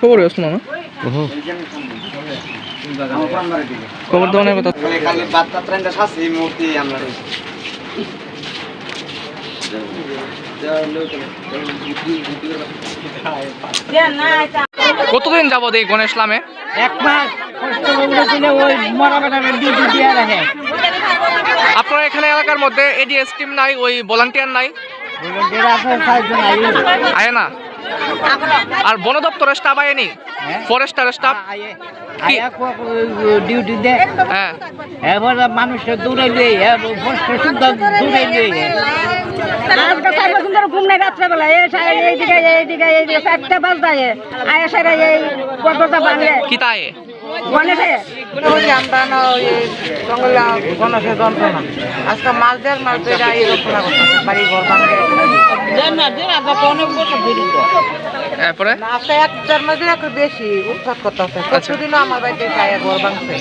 খবর আসলো না খবর দেওয়ার কথা কতদিন যাবো এই গণেশ নামে? 1 মাস। আপনার এখানে এলাকার মধ্যে এডিএস টিম নাই, ওই ভলান্টিয়ার নাই? আয় না। আর বন দপ্তরের স্টাফ আয়নি? ফরেস্টার স্টাফ ডিউটি দেয়। হ্যাঁ, এবার মানুষের দৌড়াইলে দৌড়াইলে ঘুম নাই রাত্রেবেলা এইদিকে এইদিকে 4টা বাজে আয়া সারা এই পদ্মটা বাংলে কি তাই আমরা না জঙ্গলে গণেশের যন্ত্রণা আজকে মাছ দেওয়ার মাছ পেয়ে এরকম বাড়ি ঘর ভাঙে এরপরে একটার মধ্যে একটু বেশি উৎপাত করতেছে। প্রতিদিনও আমার বাড়িতে খাইয়া ঘর ভাঙছে,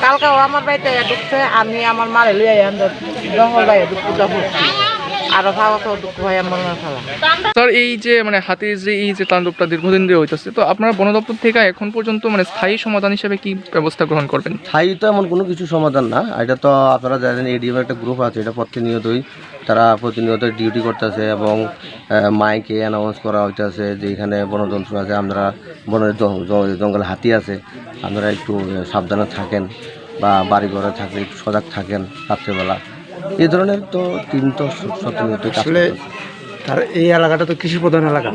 কালকেও আমার বাড়িতে ঢুকছে। আমি আমার মারে লইয়া জঙ্গল বাইরে পূজা করছি আরো খাওয়া তো দুঃখ হয় আমার খেলা। স্যার এই যে মানে হাতির যে এই যে তাণ্ডবটা দীর্ঘদিন ধরে হইতেছে, তো আপনারা বন দপ্তর থেকে এখন পর্যন্ত মানে স্থায়ী সমাধান হিসেবে কি ব্যবস্থা গ্রহণ করবেন? স্থায়ী তো এমন কোনো কিছু সমাধান না, এটা তো আপনারা জানেন এডিএম একটা গ্রুপ আছে, এটা প্রতিনিয়তই তারা প্রতিনিয়ত ডিউটি করতেছে এবং মাইকে অ্যানাউন্স করা হইতেছে যে এখানে বনজন্তু আছে, আপনারা বনের জঙ্গলে হাতি আছে, আপনারা একটু সাবধানে থাকেন বা বাড়ি ঘরে থাকলে একটু সজাগ থাকেন রাত্রেবেলা। এই ধরনের তো টিম তো আসলে তার এই এলাকাটা তো কৃষি প্রধান এলাকা।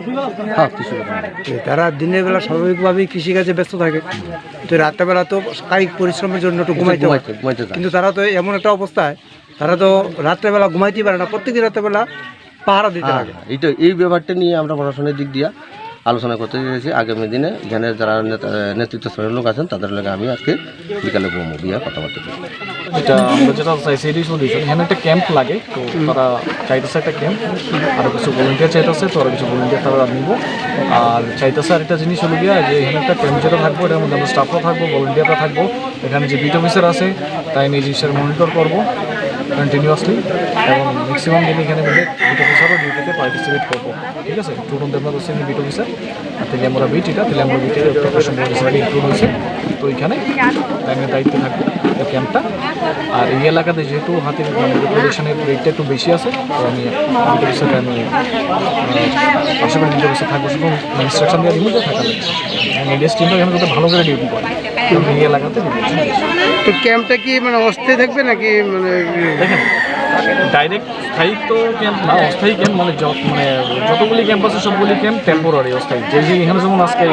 হ্যাঁ, কৃষি প্রধান। তারা দিনের বেলা স্বাভাবিকভাবেই কৃষিকাজে ব্যস্ত থাকে, তো রাত্রেবেলা তো কায়িক পরিশ্রমের জন্য একটু ঘুমাইতে কিন্তু তারা তো এমন একটা অবস্থায় তারা তো রাত্রেবেলা ঘুমাইতেই পারে না, প্রত্যেকদিন রাত্রেবেলা পাহারা দিতে লাগে। এই ব্যাপারটা নিয়ে আমরা প্রশাসনের দিক দিয়ে আলোচনা করতে চেয়েছি। আগামী দিনে জ্ঞানের যারা নেতৃত্ব স্তরের লোক আছেন তাদের লগে আমি আজকে বিকালে বলবো বিয়ে কথাবার্তা বলবো। এটা আমরা যেটা চাইছি এটাই সলিউশন। এখানে একটা ক্যাম্প লাগে, তো তারা চাইতেছে একটা ক্যাম্প, আরও কিছু ভলেন্টিয়ার চাইতেছে, তো আরও কিছু ভলেন্টিয়ার তারা নিব। আর চাইতেছে আরেকটা জিনিস হলো গিয়া যে এখানে একটা ক্যাম্প যেটা থাকবো, এটার মধ্যে আমরা স্টাফরা থাকবো, ভলেন্টিয়াররা থাকবো। এখানে যে বিট অফিসার আছে তাই এই জিনিসের মনিটর করবো কন্টিনিউয়াসলি, এবং ম্যাক্সিমাম দিন এখানে মিলে বিট অফিসারও ডিউটিতে পার্টিসিপেট করবো। ঠিক আছে, টুটন দেবনাথ হচ্ছে বিট অফিসার, আর তেলিয়ামরা বিট, এটা তেলিয়ামরা বিটের প্রকাশন হিসেবে ইনক্লুড হয়েছে। তো এখানে টাইমের দায়িত্বে থাকবে এই ক্যাম্পটা। আর এই এলাকাতে যেহেতু হাতির পপুলেশনের রেটটা একটু বেশি আছে, তো আমি বিট অফিসারকে আমি পাশাপাশি বিট অফিসার থাকবো, শুধু ইনস্ট্রাকশন দেওয়ার রিমোটে থাকা লাগে। এডিএস টিমটা এখানে যাতে ভালো করে ডিউটি করে এই এলাকাতে। তো ক্যাম্পটা কি মানে অস্থায়ী থাকবে নাকি মানে দেখেন ডাইরেক্ট স্থায়ী তো ক্যাম্প না, অস্থায়ী ক্যাম্প মানে যতগুলি ক্যাম্প আছে সবগুলি ক্যাম্প টেম্পোরারি অস্থায়ী। যে এখানে যেমন আজকে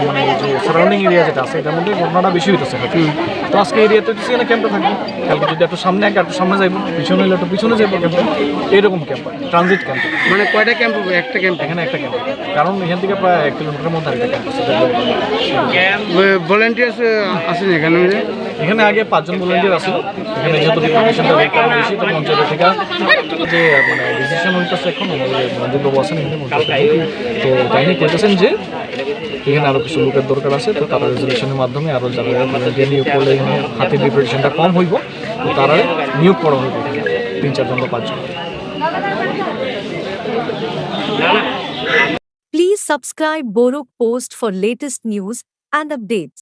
মানে যে সারাউন্ডিং এরিয়া যেটা আছে এটার মধ্যে ঘটনাটা বেশি হইতেছে, তো আজকে এরিয়াতে এখানে ক্যাম্পটা থাকবে। কালকে যদি একটু সামনে একটু সামনে যাইবো, পিছনে হলে একটু পিছনে যাইবো ক্যাম্পে, এরকম ক্যাম্প ট্রানজিট ক্যাম্প। মানে কয়টা ক্যাম্প হবে? একটা ক্যাম্প? এখানে একটা ক্যাম্প, কারণ এখান থেকে প্রায় 1 কিলোমিটারের মধ্যে একটা ক্যাম্প আছে। ভলেন্টিয়ার্স আছেন এখানে? এখানে আগে 5 জন ভলেন্টিয়ার আসছিল। এখানে যেহেতু রিপোর্টেশনটা বেশি, তো পঞ্চায়েত থেকে যে মানে ডিসিশন হইতেছে এখন মন্দিরবাবু আছেন এখানে, তো তাই নিয়ে কইতেছেন যে এখানে আরও কিছু লোকের দরকার আছে, তো তারা রেজলিউশনের মাধ্যমে আরও যারা ভলেন্টিয়ার নিয়োগ করলে এখানে হাতির রিপোর্টেশনটা কম হইব, তো তারা নিয়োগ করা হইব 3-4 জন বা 5 জন। Please subscribe Borok Post for latest news and updates.